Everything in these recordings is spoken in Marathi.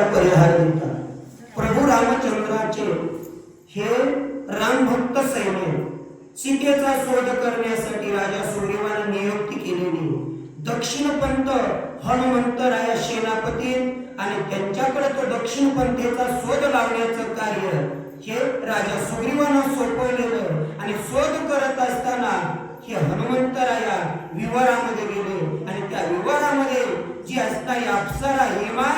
परिहार देतात. प्रभू रामचंद्राचे हे रामभक्त सैन्य सीतेचा शोध करण्यासाठी राजा सुग्रीवाने नियुक्ती केलेली. दक्षिणपंथ हनुमंतराया सेनापती आणि त्यांच्याकडे तो दक्षिण पंथेचा शोध लावण्याचं कार्य हे राजा सुग्रीवानं सोपवलेलं. आणि शोध करत असताना हे हनुमंतराया विवारामध्ये गेले आणि त्या विवारामध्ये जी असणारी अप्सरा हेमा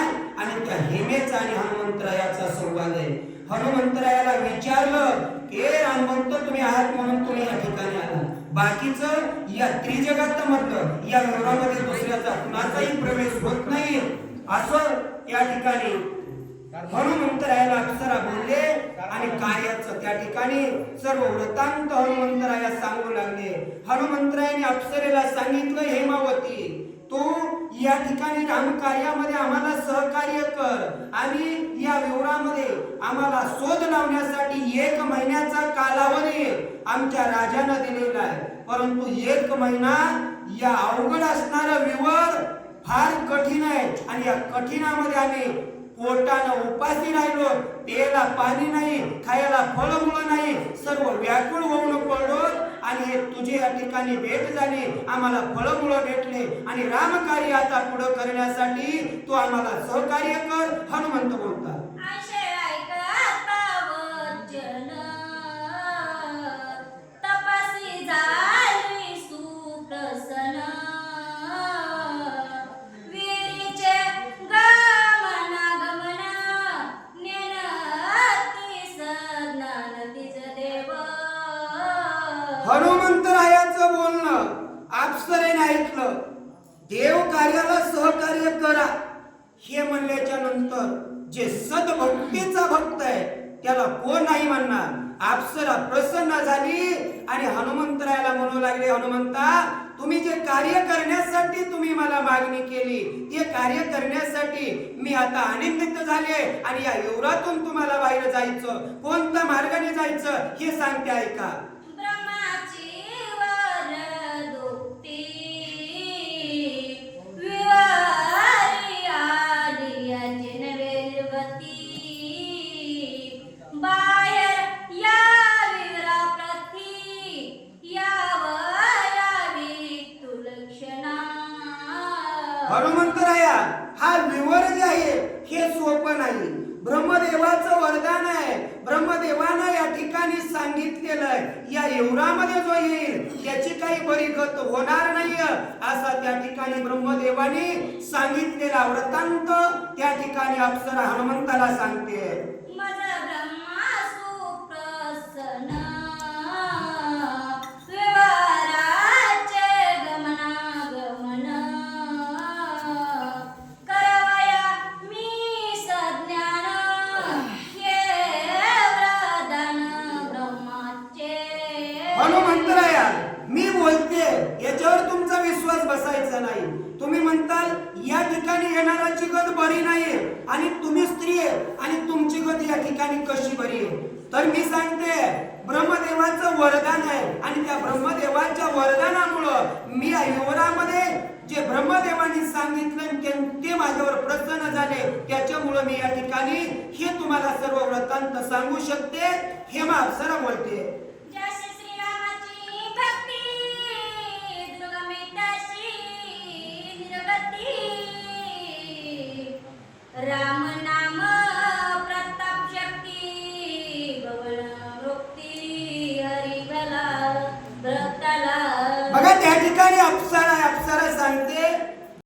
आणि त्या हेमेचा आणि हनुमंतरायाचा संवाद आहे. हनुमंतरायाला विचारलं की हनुमंत तुम्ही आहात म्हणून तुम्ही या ठिकाणी आला, बाकीचं या त्रिजगात मधलं या विवारामध्ये दुसऱ्याचा कुणाचाही प्रवेश होत नाही असं या ठिकाणी हनुमंतरायाला अप्सरा बोलले. आणि कार्याचं त्या ठिकाणी सर्व वृत्तांत हनुमंतराया सांगू लागले. हनुमंतरायाने अप्सरेला सांगितलं, हेमावती तू या ठिकाणी रामकार्यामध्ये आम्हाला सहकार्य कर आणि या विवरामध्ये आम्हाला शोध लावण्यासाठी 1 महिन्याचा कालावधी आमच्या राजानं दिलेला आहे. परंतु 1 महिना या अवघड असणारा विवर फार कठीण आहे आणि या कठीणामध्ये आम्ही पोटानं उपाशी राहिलो, प्यायला पाणी नाही, खायला फळमुळं नाही, सर्व व्याकुळ होऊन पडलो. आणि हे तुझे या ठिकाणी भेट झाली, आम्हाला फळमुळं भेटले आणि रामकार्य आता पुढे करण्यासाठी तू आम्हाला सहकार्य कर. हनुमंत बोलतात, हनुमंतरायाचं बोलणं अप्सरेने ऐकलं. देव कार्याला सहकार्य करा हे म्हणल्याच्या नंतर जे सद्भक्तीचा भक्त आहे त्याला कोण नाही म्हणणार. अप्सरा प्रसन्न झाली आणि हनुमंतरायाला म्हणू लागले, हनुमंता तुम्ही जे कार्य करण्यासाठी तुम्ही मला मागणी केली ते कार्य करण्यासाठी मी आता आनंदित झाले आणि या युवरातून तुम्हाला बाहेर जायचं, कोणत्या मार्गाने जायचं हे सांगते ऐका. हनुमंतराया हा विवर जे आहे हे सोपं नाही. ब्रह्मदेवाचं वरदान आहे. ब्रह्मदेवानं या ठिकाणी सांगितलेलं आहे या युवरामध्ये जो येईल त्याची काही बरी गत होणार नाही असा त्या ठिकाणी ब्रह्मदेवाने सांगितलेला वृत्तांत त्या ठिकाणी अप्सरा हनुमंताला सांगते. हनुमंतराया मी बोलते याच्यावर तुमचा विश्वास बसायचा नाही. तुम्ही म्हणताल या ठिकाणी येणाराची गत बरी नाही आणि तुम्ही स्त्री आहे आणि तुमची गत या ठिकाणी कशी बरी आहे. तर मी सांगते ब्रह्मदेवाचं वरदान आहे आणि त्या ब्रह्मदेवाच्या वरदानामुळं मी या युवरामध्ये जे ब्रह्मदेवाने सांगितलं ते माझ्यावर प्रसन्न झाले. त्याच्यामुळं मी या ठिकाणी हे तुम्हाला सर्व वृत्तांत सांगू शकते. हेमा अप्सरा बोलते. राम नाम प्रताप शक्ती गवळ मुक्ती हरी भला भक्ताला. बघा त्या ठिकाणी अप्सरा